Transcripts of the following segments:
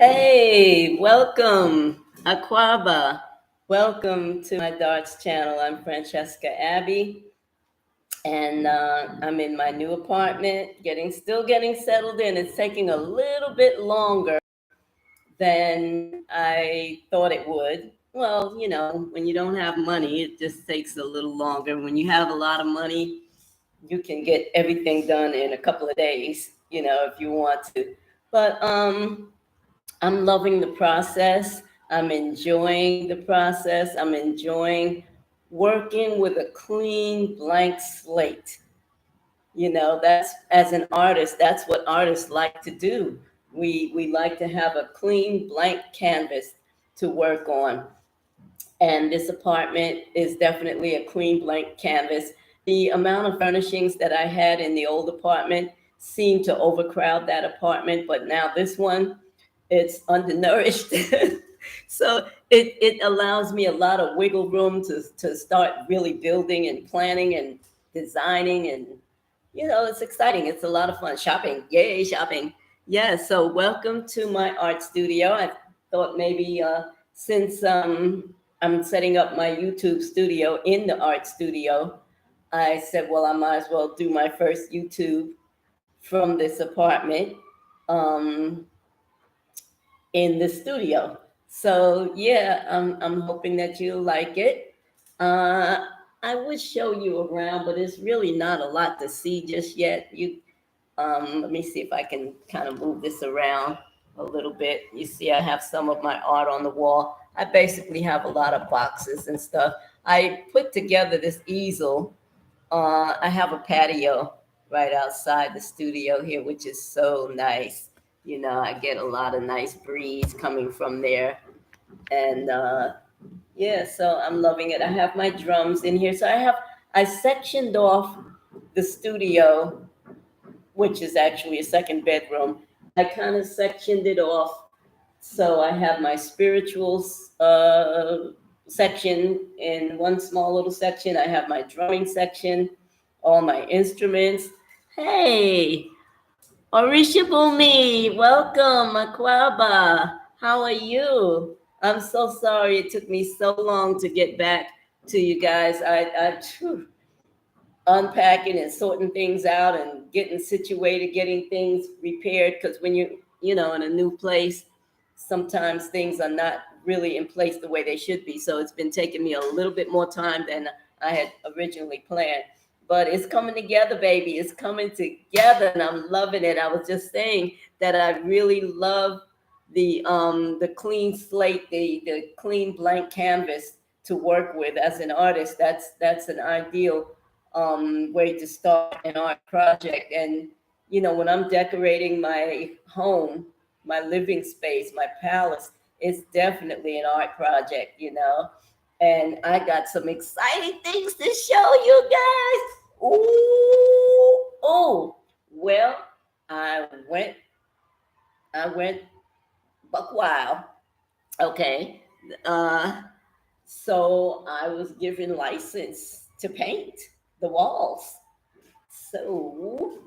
Hey, welcome, Aquaba. Welcome to my darts channel. I'm Francesca Abbey, and I'm in my new apartment, still getting settled in. It's taking a little bit longer than I thought it would. Well, when you don't have money, it just takes a little longer. When you have a lot of money, you can get everything done in a couple of days, if you want to. But I'm loving the process. I'm enjoying the process. I'm enjoying working with a clean blank slate. That's as an artist, that's what artists like to do. We like to have a clean blank canvas to work on. And this apartment is definitely a clean blank canvas. The amount of furnishings that I had in the old apartment seemed to overcrowd that apartment, but now this one, it's undernourished. So it allows me a lot of wiggle room to start really building and planning and designing. And it's exciting. It's a lot of fun. Shopping, yay, shopping. Yeah, so welcome to my art studio. I thought maybe since I'm setting up my YouTube studio in the art studio, I said, well, I might as well do my first YouTube from this apartment um, in the studio. So yeah, I'm hoping that you'll like it. Uh, I would show you around, but it's really not a lot to see just yet. Let me see if I can kind of move this around a little bit. You see, I have some of my art on the wall. I basically have a lot of boxes and stuff. I put together this easel. I have a patio right outside the studio here, which is so nice. I get a lot of nice breeze coming from there. And yeah, so I'm loving it. I have my drums in here. I sectioned off the studio, which is actually a second bedroom. I kind of sectioned it off. So I have my spirituals section in one small little section. I have my drumming section, all my instruments. Hey, Orishabumi, welcome, Akwaba. How are you? I'm so sorry it took me so long to get back to you guys. Phew, unpacking and sorting things out and getting situated, getting things repaired. Because when you in a new place, sometimes things are not really in place the way they should be. So it's been taking me a little bit more time than I had originally planned. But it's coming together, baby. It's coming together, and I'm loving it. I was just saying that I really love the clean slate, the clean blank canvas to work with as an artist. That's an ideal way to start an art project. And when I'm decorating my home, my living space, my palace, it's definitely an art project. And I got some exciting things to show you guys. Ooh, oh, well, I went, I went buck wild. Okay. Uh, so I was given license to paint the walls. So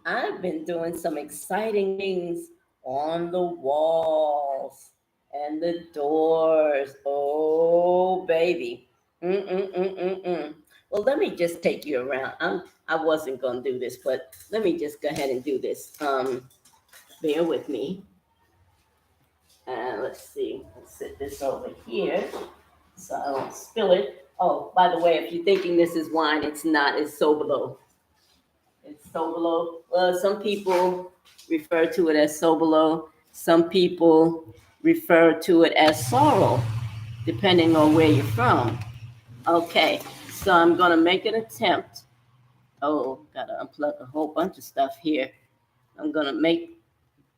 I've been doing some exciting things on the walls and the doors. Oh, baby. Mm-mm-mm-mm-mm. Well, let me just take you around. I wasn't going to do this, but let me just go ahead and do this. Bear with me. And let's see. Let's set this over here so I don't spill it. Oh, by the way, if you're thinking this is wine, it's not. It's Sobolo. It's Sobolo. Well, some people refer to it as Sobolo. Some people refer to it as sorrel, depending on where you're from. Okay, so I'm gonna make an attempt. Oh, gotta unplug a whole bunch of stuff here. I'm gonna make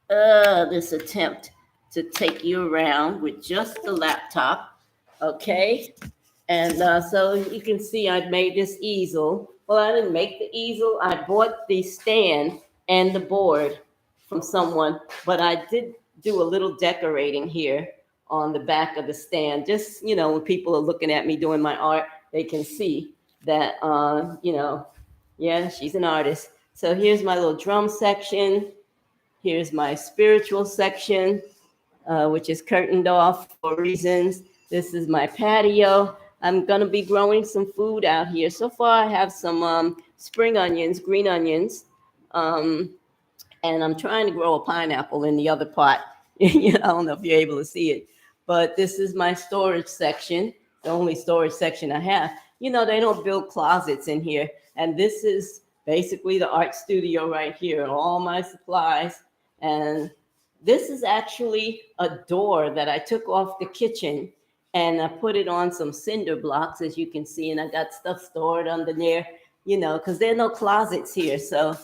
this attempt to take you around with just the laptop. Okay, and so you can see I've made this easel. Well, I didn't make the easel. I bought the stand and the board from someone, but I did do a little decorating here on the back of the stand. Just, when people are looking at me doing my art, they can see that, yeah, she's an artist. So here's my little drum section. Here's my spiritual section. which is curtained off for reasons. This is my patio. I'm gonna be growing some food out here. So far, I have some spring onions, green onions, um, and I'm trying to grow a pineapple in the other pot. I don't know if you're able to see it, but this is my storage section, the only storage section I have. They don't build closets in here, and this is basically the art studio right here, all my supplies. And this is actually a door that I took off the kitchen and I put it on some cinder blocks, as you can see, and I got stuff stored under there, because there are no closets here. So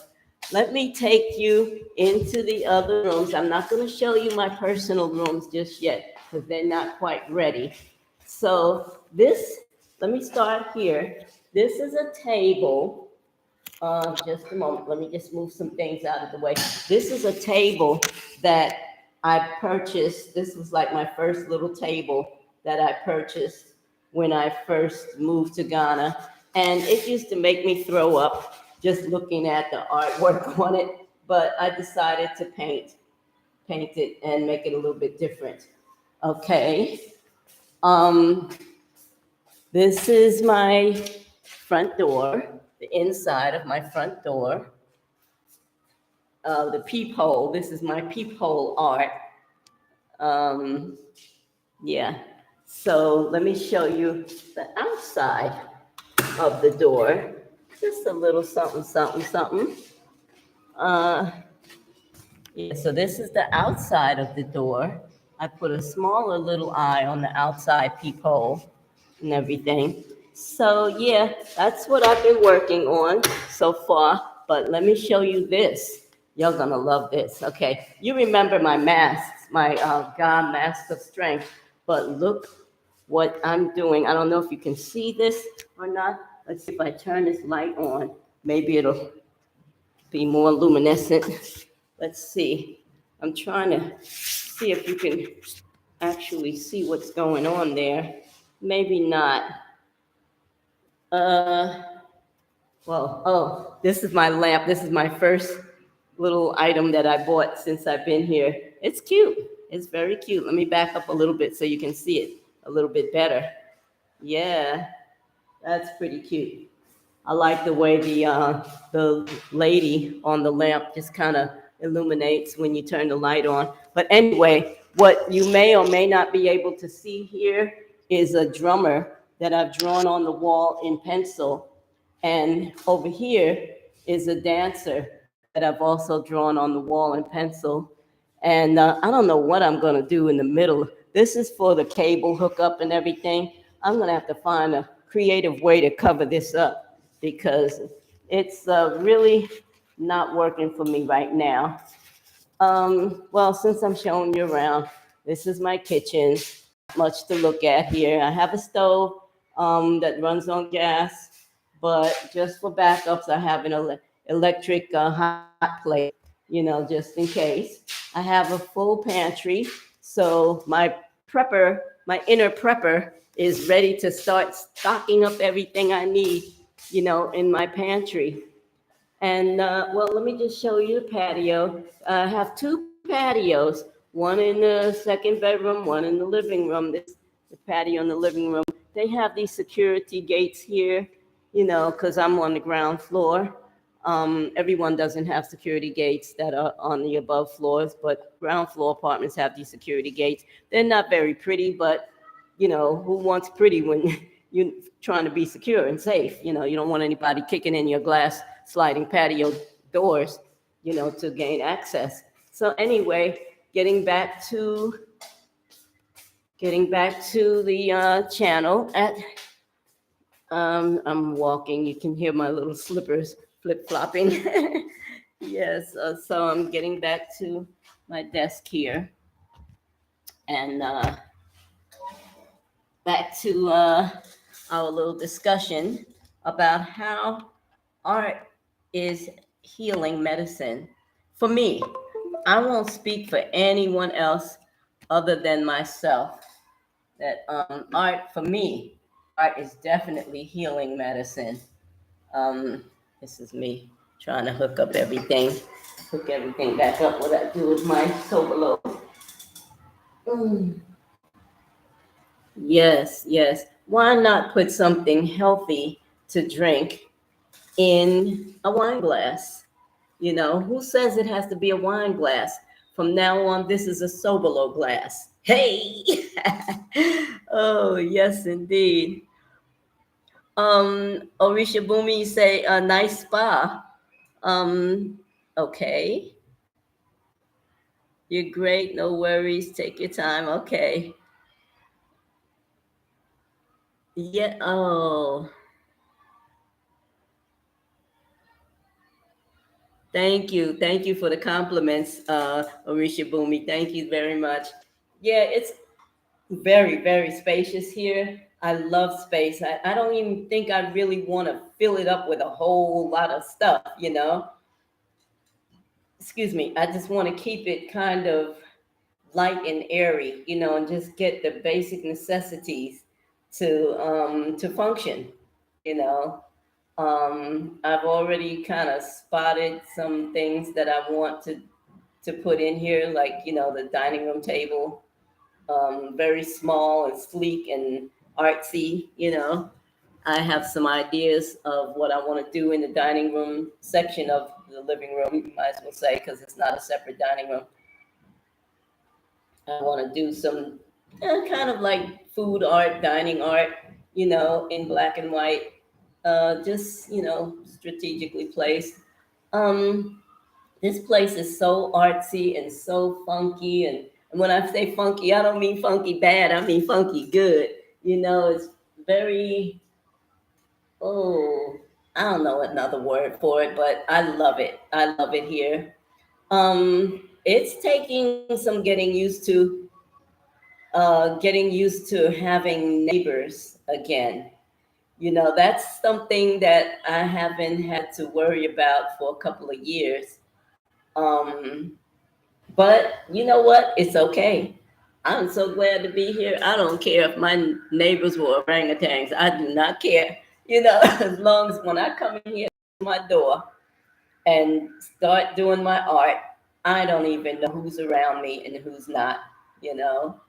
let me take you into the other rooms. I'm not going to show you my personal rooms just yet because they're not quite ready. So let me start here. This is a table. Just a moment. Let me just move some things out of the way. This is a table that I purchased. This was like my first little table that I purchased when I first moved to Ghana. And it used to make me throw up just looking at the artwork on it. But I decided to paint it and make it a little bit different. Okay. This is my front door, the inside of my front door. The peephole, this is my peephole art. Yeah, so let me show you the outside of the door. Just a little something, something, something. Yeah, so this is the outside of the door. I put a smaller little eye on the outside peephole and everything. So yeah, that's what I've been working on so far. But let me show you this. You're gonna love this. Okay, you remember my masks, my God mask of strength. But look what I'm doing. I don't know if you can see this or not. Let's see if I turn this light on. Maybe it'll be more luminescent. Let's see. I'm trying to see if you can actually see what's going on there. Maybe not. This is my lamp. This is my first little item that I bought since I've been here. It's cute. It's very cute. Let me back up a little bit so you can see it a little bit better. Yeah, that's pretty cute. I like the way the lady on the lamp just kind of illuminates when you turn the light on. But anyway, what you may or may not be able to see here is a drummer that I've drawn on the wall in pencil. And over here is a dancer that I've also drawn on the wall in pencil. And I don't know what I'm going to do in the middle. This is for the cable hookup and everything. I'm going to have to find a creative way to cover this up because it's really not working for me right now. Well, since I'm showing you around, this is my kitchen. Much to look at here. I have a stove that runs on gas, but just for backups, I have an electric hot plate, just in case. I have a full pantry, so my inner prepper is ready to start stocking up everything I need, in my pantry. And let me just show you the patio. I have two patios, one in the second bedroom, one in the living room. This the patio in the living room. They have these security gates here, because I'm on the ground floor. Everyone doesn't have security gates that are on the above floors, but ground floor apartments have these security gates. They're not very pretty, but who wants pretty when you're trying to be secure and safe? You don't want anybody kicking in your glass sliding patio doors, to gain access. So anyway, getting back to the channel. I'm walking. You can hear my little slippers flip-flopping. Yes, so I'm getting back to my desk here. And back to our little discussion about how art is healing medicine. For me, I won't speak for anyone else other than myself. That art, for me, art is definitely healing medicine. This is me trying to hook everything back up. What I do with my Sobolo. Mm. Yes, yes. Why not put something healthy to drink in a wine glass? You know, who says it has to be a wine glass? From now on, this is a Sobolo glass. Hey! Oh, yes, indeed. Orisha Bumi, you say a nice spa. Um, okay. You're great. No worries. Take your time. Okay. Yeah. Oh, thank you. Thank you for the compliments, Orisha Bumi. Thank you very much. Yeah, it's very, very spacious here. I love space. I don't even think I really want to fill it up with a whole lot of stuff, you know? Excuse me. I just want to keep it kind of light and airy, you know, and just get the basic necessities to function, you know. I've already kind of spotted some things that I want to put in here, like you know, the dining room table, very small and sleek and artsy, you know. I have some ideas of what I want to do in the dining room section of the living room, you might as well say, because it's not a separate dining room. I want to do some kind of like food art, dining art, you know, in black and white, just, you know, strategically placed. Um, this place is so artsy and so funky. And when I say funky, I don't mean funky bad, I mean funky good. You know, it's very, oh, I don't know another word for it, but I love it. I love it here. It's taking some getting used to having neighbors again. You know, that's something that I haven't had to worry about for a couple of years. Um, but you know what? It's okay. I'm so glad to be here. I don't care if my neighbors were orangutans. I do not care. You know, as long as when I come in here to my door and start doing my art, I don't even know who's around me and who's not. You know,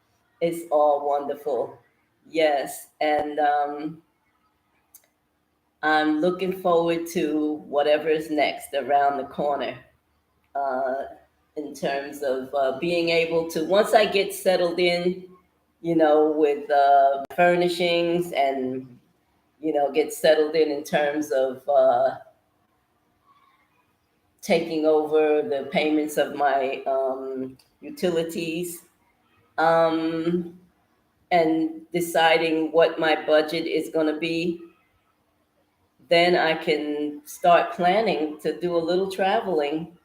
it's all wonderful. Yes, and I'm looking forward to whatever is next around the corner. Uh, in terms of being able to, once I get settled in, you know, with furnishings and you know, get settled in terms of taking over the payments of my utilities, um, and deciding what my budget is going to be, then I can start planning to do a little traveling,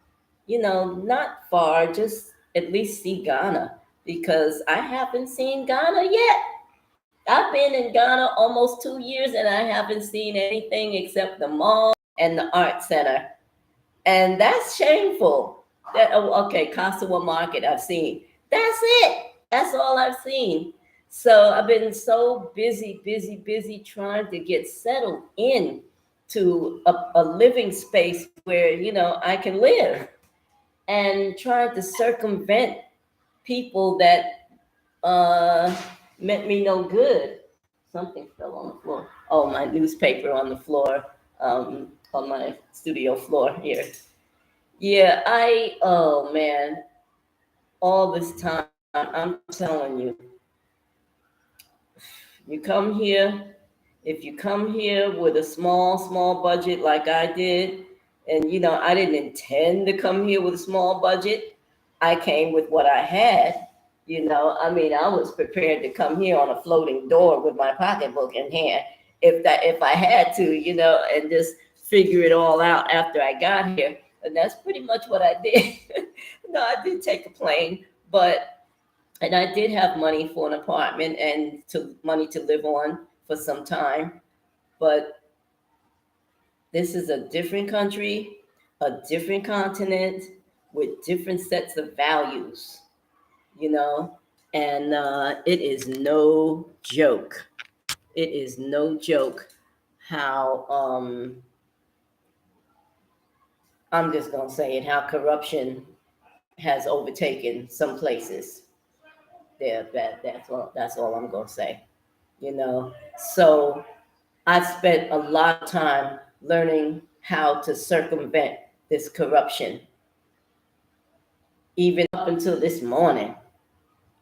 you know, not far, just at least see Ghana because I haven't seen Ghana yet. I've been in Ghana almost 2 years and I haven't seen anything except the mall and the art center. And that's shameful. That oh, okay, Kasawa Market I've seen. That's it. That's all I've seen. So I've been so busy, busy, busy trying to get settled in to a living space where you know I can live and trying to circumvent people that meant me no good. Something fell on the floor. Oh, my newspaper on the floor, on my studio floor here. Yeah, oh man, all this time, I'm telling you, you come here, if you come here with a small, small budget like I did, and you know, I didn't intend to come here with a small budget, I came with what I had. You know, I mean, I was prepared to come here on a floating door with my pocketbook in hand if I had to, you know, and just figure it all out after I got here. And that's pretty much what I did. No, I did take a plane, but and I did have money for an apartment and to money to live on for some time. But this is a different country, a different continent with different sets of values, you know, and it is no joke. It is no joke how I'm just gonna say it how corruption has overtaken some places. there. That's all I'm gonna say. You know, so I spent a lot of time learning how to circumvent this corruption, even up until this morning.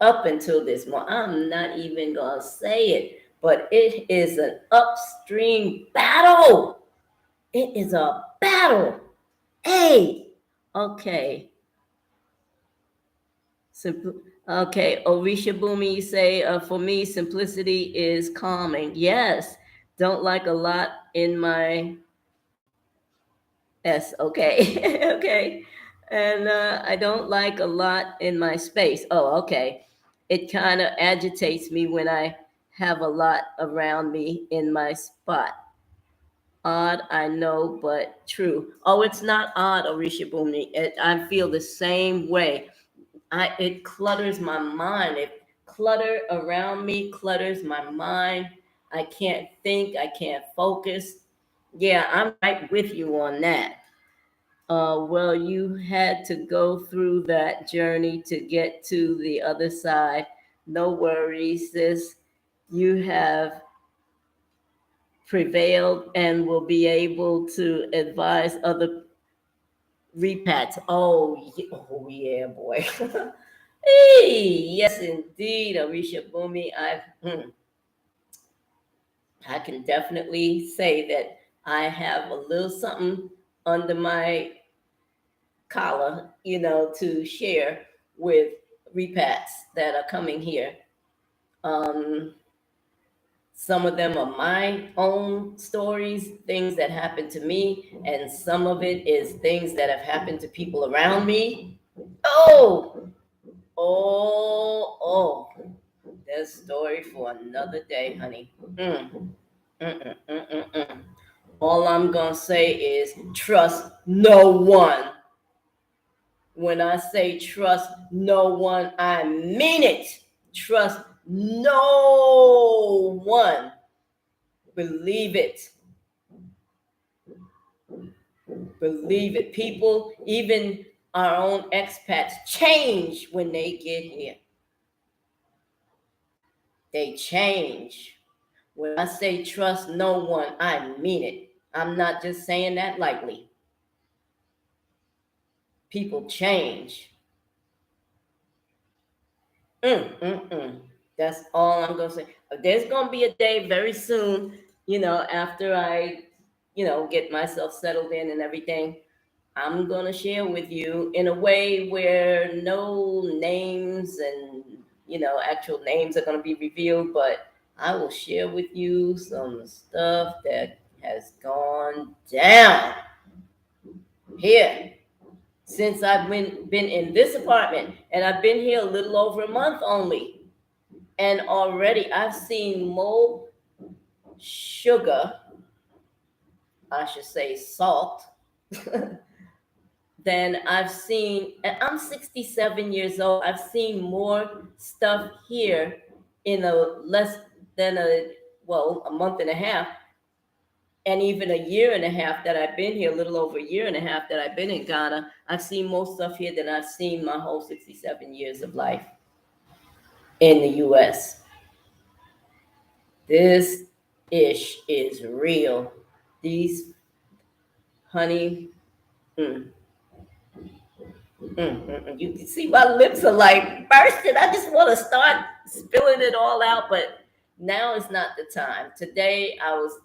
Up until this morning, I'm not even gonna say it, but it is an upstream battle. It is a battle. Hey, okay. Okay, Orisha Bumi, you say, for me, simplicity is calming. Yes, don't like a lot in my S. Okay, okay. And I don't like a lot in my space. Oh, okay. It kind of agitates me when I have a lot around me in my spot. Odd, I know, but true. Oh, it's not odd, Orisha Bumi. I feel the same way. It clutters my mind. It clutter around me clutters my mind. I can't think. I can't focus. Yeah, I'm right with you on that. Well, you had to go through that journey to get to the other side. No worries, sis. You have prevailed and will be able to advise other repats. Oh yeah, boy. Hey, yes, indeed, Arisha Bumi. I can definitely say that I have a little something under my collar, to share with repats that are coming here. Um, some of them are my own stories, things that happened to me, and some of it is things that have happened to people around me. Oh, oh, that's a story for another day, honey. Mm. All I'm gonna say is trust no one. When I say trust no one, I mean it. Trust no one. Believe it. Believe it. People, even our own expats, change when they get here. They change. When I say trust no one, I mean it. I'm not just saying that lightly. People change. That's all I'm gonna say. There's gonna be a day very soon, after I, get myself settled in and everything. I'm gonna share with you in a way where no names and actual names are gonna be revealed, but I will share with you some stuff that has gone down here since I've been in this apartment, and I've been here a little over a month only. And already I've seen more sugar, I should say salt, than I've seen. And I'm 67 years old. I've seen more stuff here in a less than a month and a half, and even a year and a half that I've been here, a little over a year and a half that I've been in Ghana. I've seen more stuff here than I've seen my whole 67 years of life in the US. This ish is real. These, honey, you can see my lips are like bursting. I just want to start spilling it all out, but now is not the time. Today I was,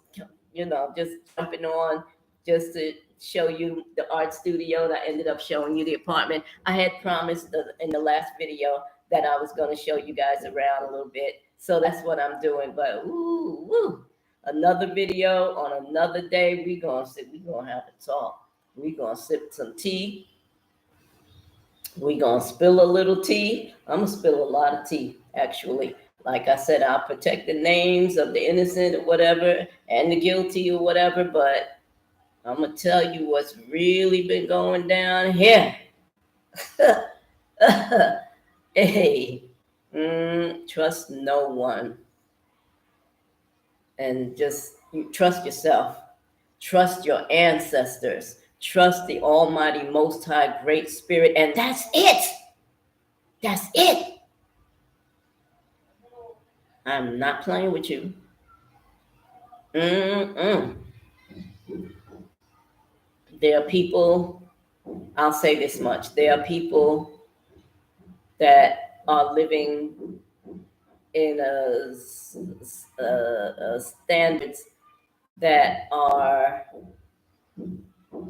just jumping on just to show you the art studio, and I ended up showing you the apartment. I had promised in the last video that I was going to show you guys around a little bit. So that's what I'm doing. But another video on another day. We're going to have a talk. We're going to sip some tea. We're going to spill a little tea. I'm going to spill a lot of tea, actually. Like I said, I'll protect the names of the innocent or whatever and the guilty or whatever, but I'm going to tell you what's really been going down here. Hey, trust no one. And just trust yourself. Trust your ancestors. Trust the Almighty, Most High, Great Spirit. And that's it. That's it. I'm not playing with you. Mm-mm. There are people, I'll say this much, there are people that are living in standards that are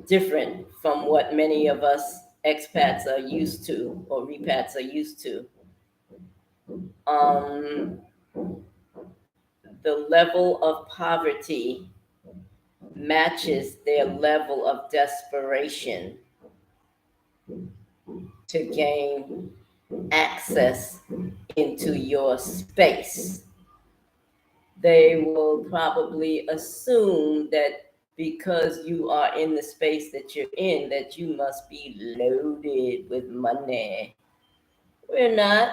different from what many of us expats are used to or repats are used to. Um, the level of poverty matches their level of desperation to gain access into your space. They will probably assume that because you are in the space that you're in, that you must be loaded with money. We're not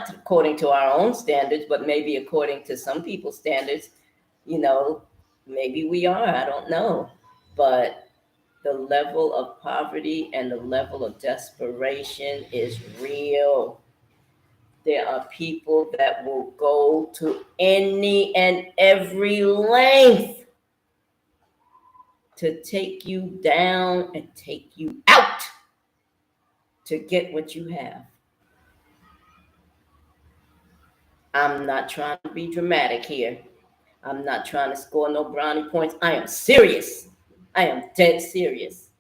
according to our own standards, but maybe according to some people's standards, you know, maybe we are, I don't know. But the level of poverty and the level of desperation is real. There are people that will go to any and every length to take you down and take you out to get what you have. I'm not trying to be dramatic here. I'm not trying to score no brownie points. I am serious. I am dead serious.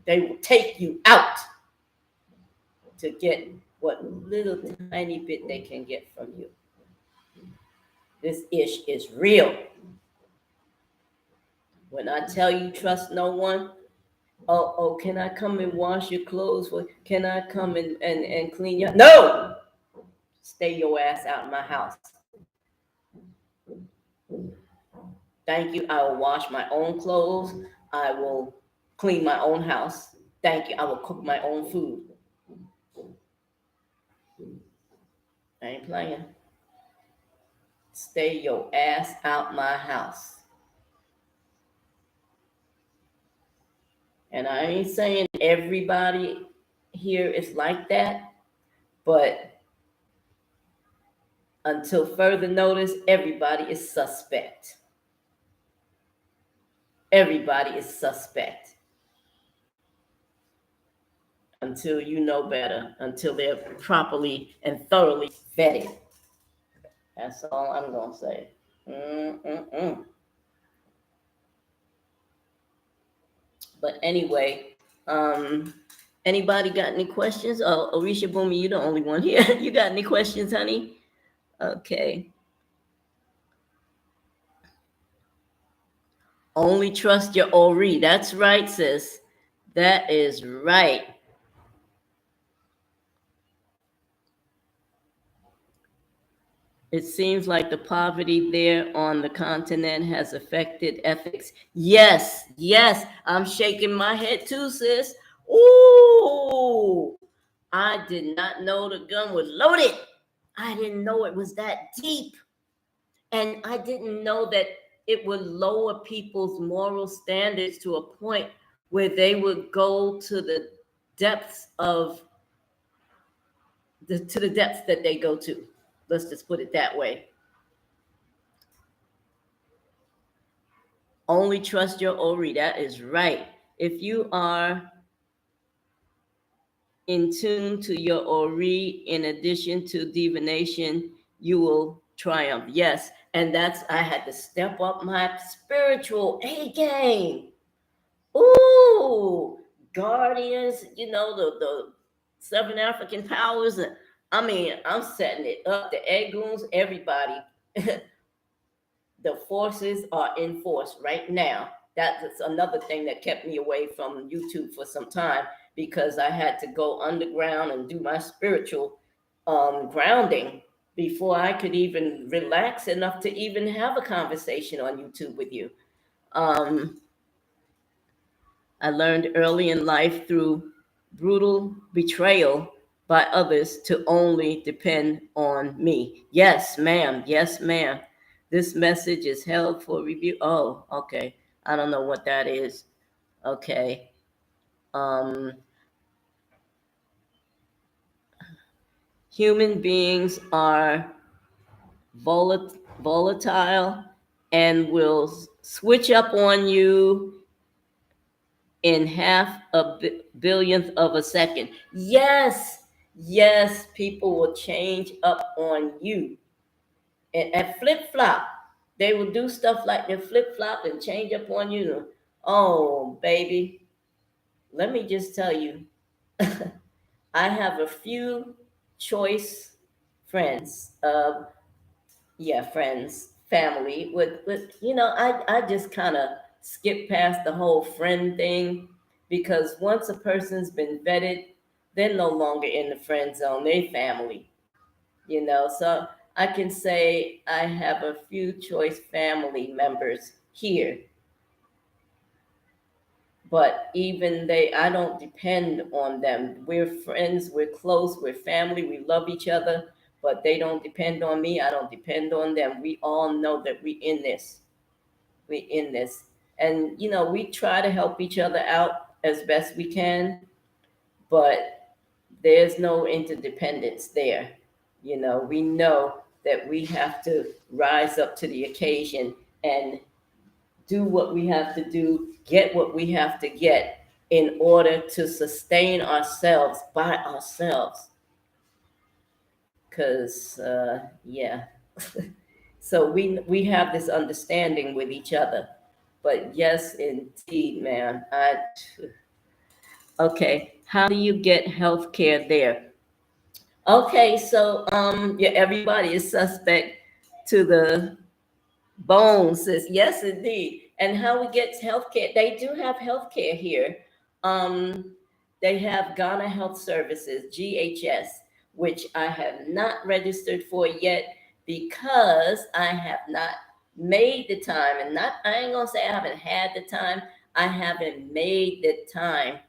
They will take you out to get what little tiny bit they can get from you. This ish is real. When I tell you trust no one, oh, can I come and wash your clothes? Can I come and clean your? No! Stay your ass out of my house. Thank you. I will wash my own clothes. I will clean my own house. Thank you. I will cook my own food. I ain't playing. Stay your ass out my house. And I ain't saying everybody here is like that, but until further notice, everybody is suspect. Everybody is suspect until you know better, until they're properly and thoroughly vetted. That's all I'm going to say. Mm-mm-mm. But anyway, anybody got any questions? Oh, Orisha Boomy, you the only one here. You got any questions, honey? Okay. Only trust your Ori. That's right, sis. That is right. It seems like the poverty there on the continent has affected ethics. Yes, yes. I'm shaking my head too, sis. Ooh, I did not know the gun was loaded. I didn't know it was that deep. And I didn't know that it would lower people's moral standards to a point where they would go to the depths of the depths that they go to. Let's just put it that way. Only trust your Ori. That is right. If you are in tune to your Ori, in addition to divination, you will triumph. Yes. And I had to step up my spiritual A game. Ooh, Guardians, the seven African powers. I mean, I'm setting it up. The Egoons, everybody. The forces are in force right now. That's another thing that kept me away from YouTube for some time because I had to go underground and do my spiritual grounding before I could even relax enough to even have a conversation on YouTube with you. I learned early in life through brutal betrayal by others to only depend on me. Yes, ma'am. Yes, ma'am. This message is held for review. Oh, okay. I don't know what that is. Okay. Um, Human beings are volatile, and will switch up on you in half a billionth of a second. Yes, yes, people will change up on you and flip flop. They will do stuff like they flip flop and change up on you. Oh, baby, let me just tell you, I have a few choice friends. Yeah, friends, family. With I just kind of skip past the whole friend thing because once a person's been vetted, they're no longer in the friend zone. They family. So I can say I have a few choice family members here, but even I don't depend on them. We're friends, we're close, we're family, we love each other, but they don't depend on me. I don't depend on them. We all know that we in this. And we try to help each other out as best we can, but there's no interdependence there. We know that we have to rise up to the occasion and do what we have to do, get what we have to get in order to sustain ourselves by ourselves. Because, yeah. So we have this understanding with each other. But yes, indeed, man. Okay. How do you get health care there? Okay, so yeah, everybody is suspect to the bone, sis. Yes, indeed. And how we get healthcare? They do have healthcare here. Um, they have Ghana Health Services (GHS), which I have not registered for yet because I have not made the time. And not, I ain't gonna say I haven't had the time. I haven't made the time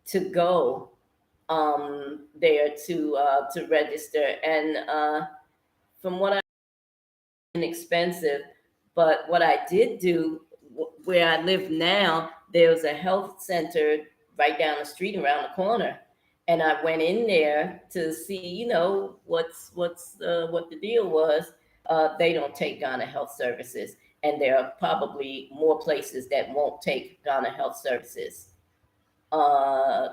to go there to register. And from what inexpensive. But what I did do, where I live now, there was a health center right down the street, around the corner, and I went in there to see, what the deal was. They don't take Ghana Health Services, and there are probably more places that won't take Ghana Health Services. Uh,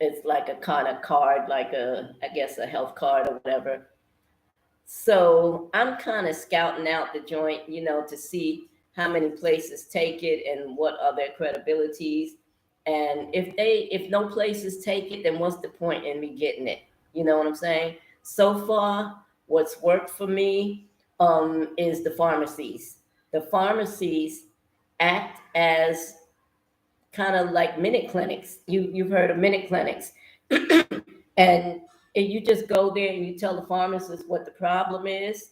it's like a kind of card, like I guess, a health card or whatever. So I'm kind of scouting out the joint, to see how many places take it and what are their credibilities. And if no places take it, then what's the point in me getting it? You know what I'm saying? So far, what's worked for me is the pharmacies. The pharmacies act as kind of like minute clinics. You've heard of minute clinics. And you just go there and you tell the pharmacist what the problem is,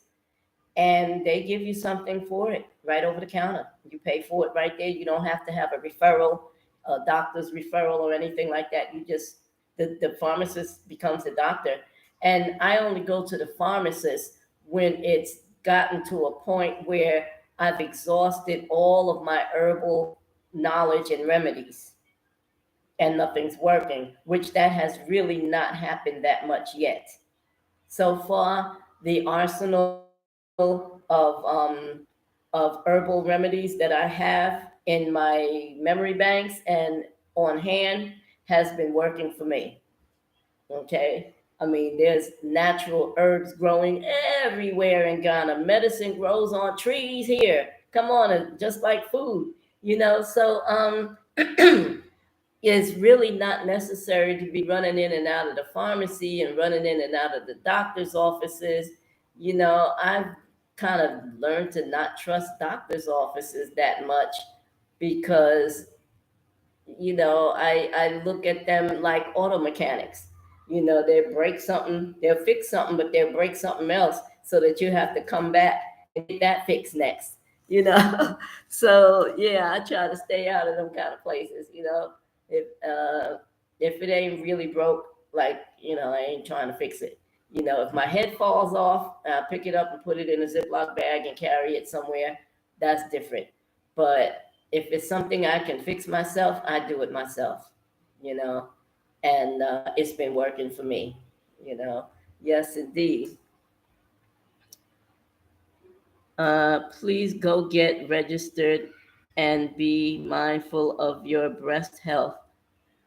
and they give you something for it right over the counter. You pay for it right there. You don't have to have a referral, a doctor's referral, or anything like that. You just the pharmacist becomes the doctor. And I only go to the pharmacist when it's gotten to a point where I've exhausted all of my herbal knowledge and remedies and nothing's working, which that has really not happened that much yet. So far, the arsenal of herbal remedies that I have in my memory banks and on hand has been working for me. Okay. I mean, there's natural herbs growing everywhere in Ghana. Medicine grows on trees here. Come on, just like food, So it's really not necessary to be running in and out of the pharmacy and running in and out of the doctor's offices. I've kind of learned to not trust doctor's offices that much because, I look at them like auto mechanics. They'll break something, they'll fix something, but they'll break something else so that you have to come back and get that fixed next. So yeah, I try to stay out of them kind of places. If if it ain't really broke, like, I ain't trying to fix it. If my head falls off, I pick it up and put it in a Ziploc bag and carry it somewhere. That's different. But if it's something I can fix myself, I do it myself. You know, and it's been working for me. You know, yes, indeed. Please go get registered and be mindful of your breast health,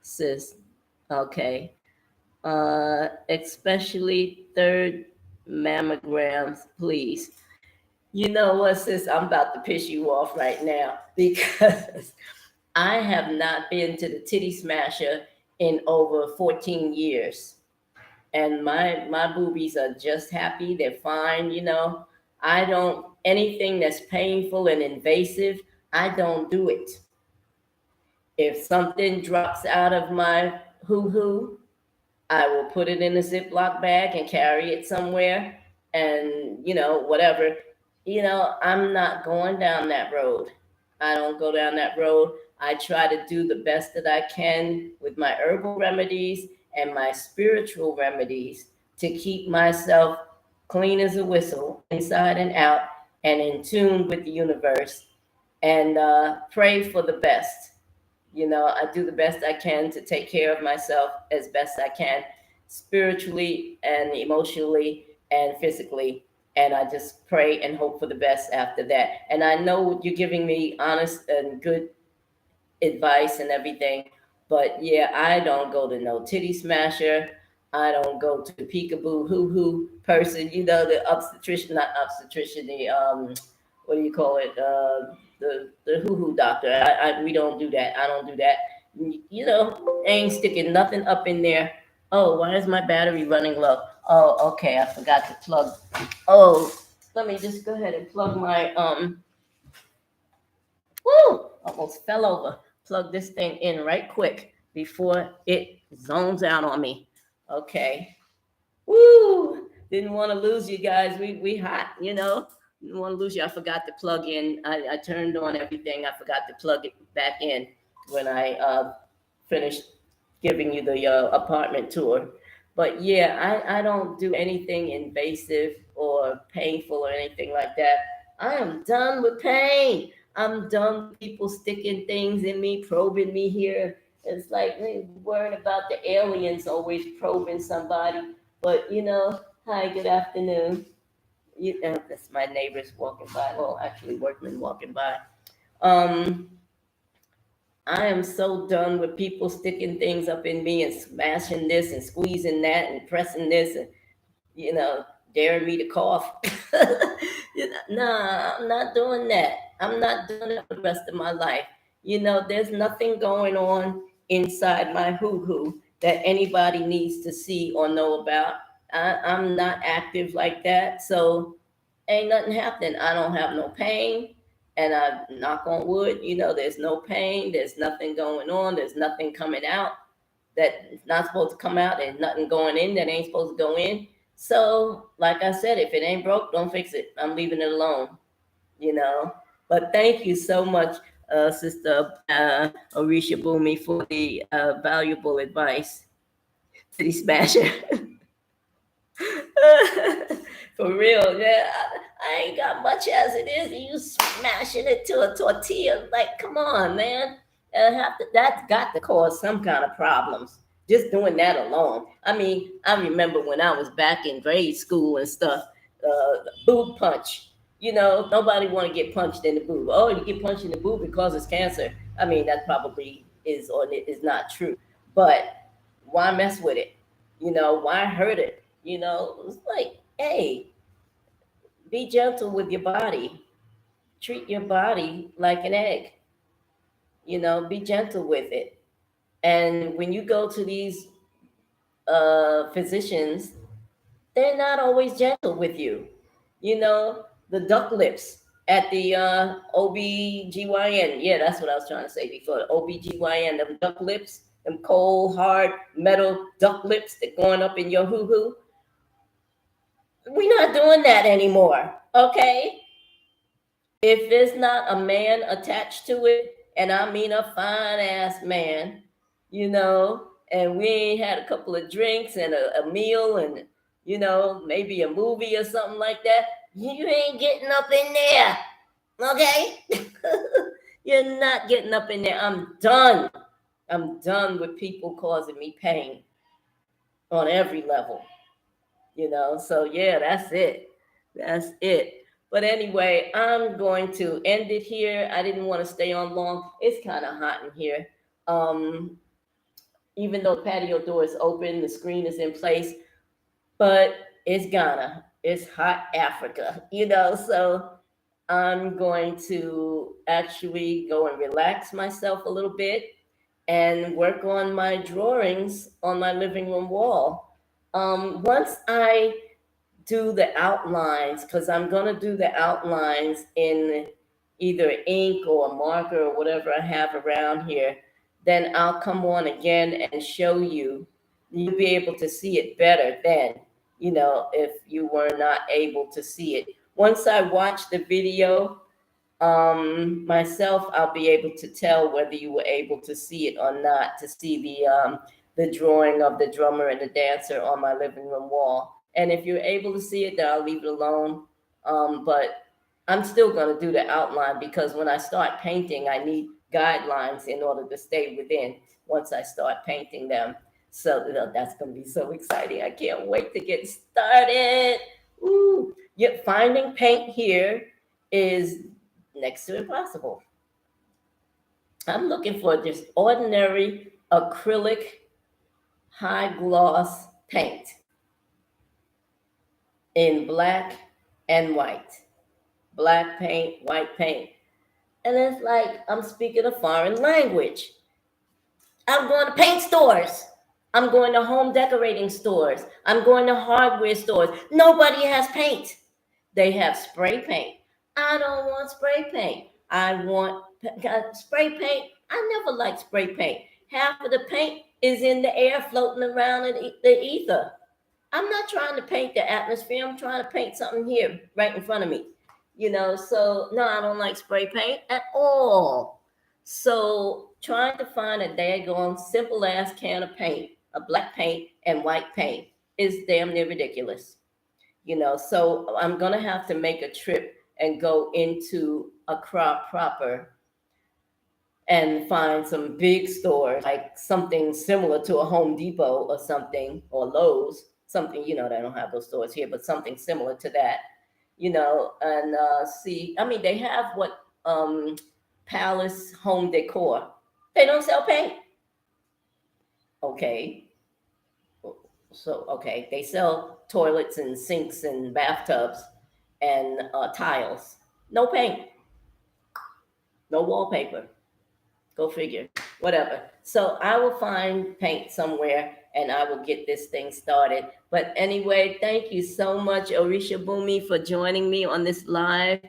sis. Okay. Especially third mammograms, please. You know what, sis? I'm about to piss you off right now because I have not been to the titty smasher in over 14 years. And my boobies are just happy. They're fine, you know. I don't anything that's painful and invasive, I don't do it. If something drops out of my hoo-hoo, I will put it in a Ziploc bag and carry it somewhere and, you know, whatever. You know, I'm not going down that road. I don't go down that road. I try to do the best that I can with my herbal remedies and my spiritual remedies to keep myself clean as a whistle, inside and out, and in tune with the universe, and pray for the best. You know, I do the best I can to take care of myself as best I can, spiritually and emotionally and physically. And I just pray and hope for the best after that. And I know you're giving me honest and good advice and everything, but yeah, I don't go to no titty smasher. I don't go to the peekaboo hoo hoo person. You know, the obstetrician, not obstetrician, the what do you call it? The hoo hoo doctor. We don't do that. I don't do that. You know, ain't sticking nothing up in there. Oh, why is my battery running low? Oh, okay, I forgot to plug. Oh, let me just go ahead and plug my Woo! Almost fell over. Plug this thing in right quick before it zones out on me. Okay. Woo! Didn't want to lose you guys. We hot, you know. Didn't want to lose you. I forgot to plug in. I turned on everything. I forgot to plug it back in when I finished giving you the apartment tour. But yeah, I don't do anything invasive or painful or anything like that. I am done with pain. I'm done with people sticking things in me, probing me here. It's like worrying about the aliens always probing somebody. But you know, hi, good afternoon. You know, that's my neighbors walking by. Well, actually, workmen walking by. Um, I am so done with people sticking things up in me and smashing this and squeezing that and pressing this and you know daring me to cough. You know, nah, I'm not doing that. I'm not doing it for the rest of my life. You know, there's nothing going on inside my hoo hoo that anybody needs to see or know about. I'm not active like that, so ain't nothing happening. I don't have no pain, and I knock on wood. You know, there's no pain. There's nothing going on. There's nothing coming out that is not supposed to come out. There's nothing going in that ain't supposed to go in. So, like I said, if it ain't broke, don't fix it. I'm leaving it alone. You know. But thank you so much, Sister Orisha Bumi, for the valuable advice. City Smasher. For real, yeah. I ain't got much as it is. You smashing it to a tortilla. Like, come on, man. That's got to cause some kind of problems. Just doing that alone. I mean, I remember when I was back in grade school and stuff, boob punch. You know, nobody want to get punched in the boob. Oh, you get punched in the boob because it's cancer. I mean, that probably is or is not true. But why mess with it? You know, why hurt it? You know, it's like, hey, be gentle with your body. Treat your body like an egg. You know, be gentle with it. And when you go to these physicians, they're not always gentle with you. You know, the duck lips at the OBGYN. Yeah, that's what I was trying to say before. The OBGYN, them duck lips, them cold, hard, metal duck lips that going up in your hoo hoo. We're not doing that anymore. Okay? If there's not a man attached to it, and I mean a fine ass man, you know, and we ain't had a couple of drinks and a meal and, you know, maybe a movie or something like that, you ain't getting up in there. Okay? You're not getting up in there. I'm done. I'm done with people causing me pain on every level, you know. So, yeah, that's it. That's it. But anyway, I'm going to end it here. I didn't want to stay on long. It's kind of hot in here. Um, Even though the patio door is open, the screen is in place, but it's Ghana. It's hot Africa, so I'm going to actually go and relax myself a little bit and work on my drawings on my living room wall. Once I do the outlines, because I'm going to do the outlines in either ink or a marker or whatever I have around here, then I'll come on again and show you. You'll be able to see it better then, if you were not able to see it. Once I watch the video myself, I'll be able to tell whether you were able to see it or not, to see the drawing of the drummer and the dancer on my living room wall. And if you're able to see it, then I'll leave it alone. But I'm still going to do the outline, because when I start painting, I need guidelines in order to stay within once I start painting them. So that's going to be so exciting. I can't wait to get started. Ooh. Yeah, finding paint here is next to impossible. I'm looking for just ordinary acrylic high gloss paint in black and white. Black paint, white paint. And it's like I'm speaking a foreign language. I'm going to paint stores. I'm going to home decorating stores. I'm going to hardware stores. Nobody has paint. They have spray paint. I don't want spray paint. I want spray paint. I never liked spray paint. Half of the paint is in the air floating around in the ether. I'm not trying to paint the atmosphere. I'm trying to paint something here right in front of me. So no, I don't like spray paint at all. So trying to find a daggone simple ass can of paint, a black paint and white paint, is damn near ridiculous. So I'm gonna have to make a trip and go into Accra proper and find some big stores, like something similar to a Home Depot or something, or Lowe's, something, they don't have those stores here, but something similar to that, and see. I mean, they have what Palace Home Decor. They don't sell paint. Okay. So, okay, they sell toilets and sinks and bathtubs and tiles. No paint. No wallpaper. Go figure. Whatever. So I will find paint somewhere and I will get this thing started. But anyway, thank you so much, Orisha Bumi, for joining me on this live.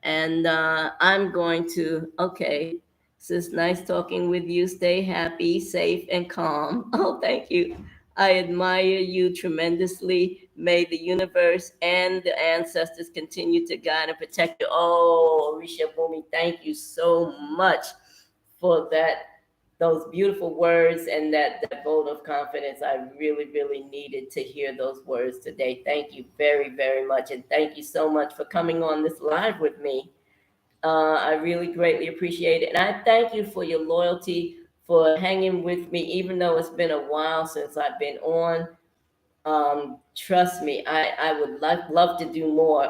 And I'm going to, okay, so it's nice talking with you. Stay happy, safe, and calm. Oh, thank you. I admire you tremendously. May the universe and the ancestors continue to guide and protect you. Oh, Orisha Bumi, thank you so much for those beautiful words and that vote of confidence. I really, really needed to hear those words today. Thank you very, very much. And thank you so much for coming on this live with me. I really greatly appreciate it. And I thank you for your loyalty, for hanging with me, even though it's been a while since I've been on. Trust me, I would love to do more.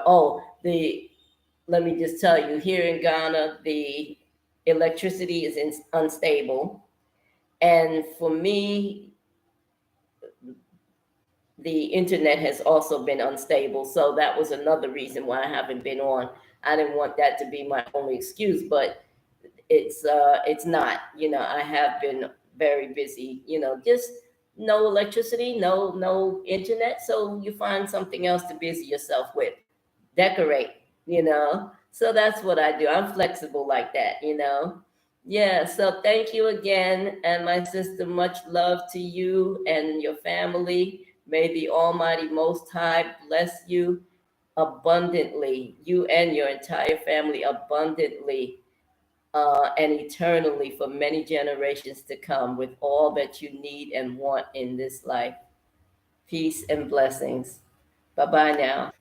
Let me just tell you, here in Ghana, the electricity is unstable. And for me, the internet has also been unstable. So that was another reason why I haven't been on. I didn't want that to be my only excuse, but it's not. I have been very busy, just no electricity, no internet. So you find something else to busy yourself with. Decorate, So that's what I do. I'm flexible like that, Yeah, so thank you again. And my sister, much love to you and your family. May the Almighty Most High bless you abundantly, you and your entire family abundantly and eternally for many generations to come, with all that you need and want in this life. Peace and blessings. Bye-bye now.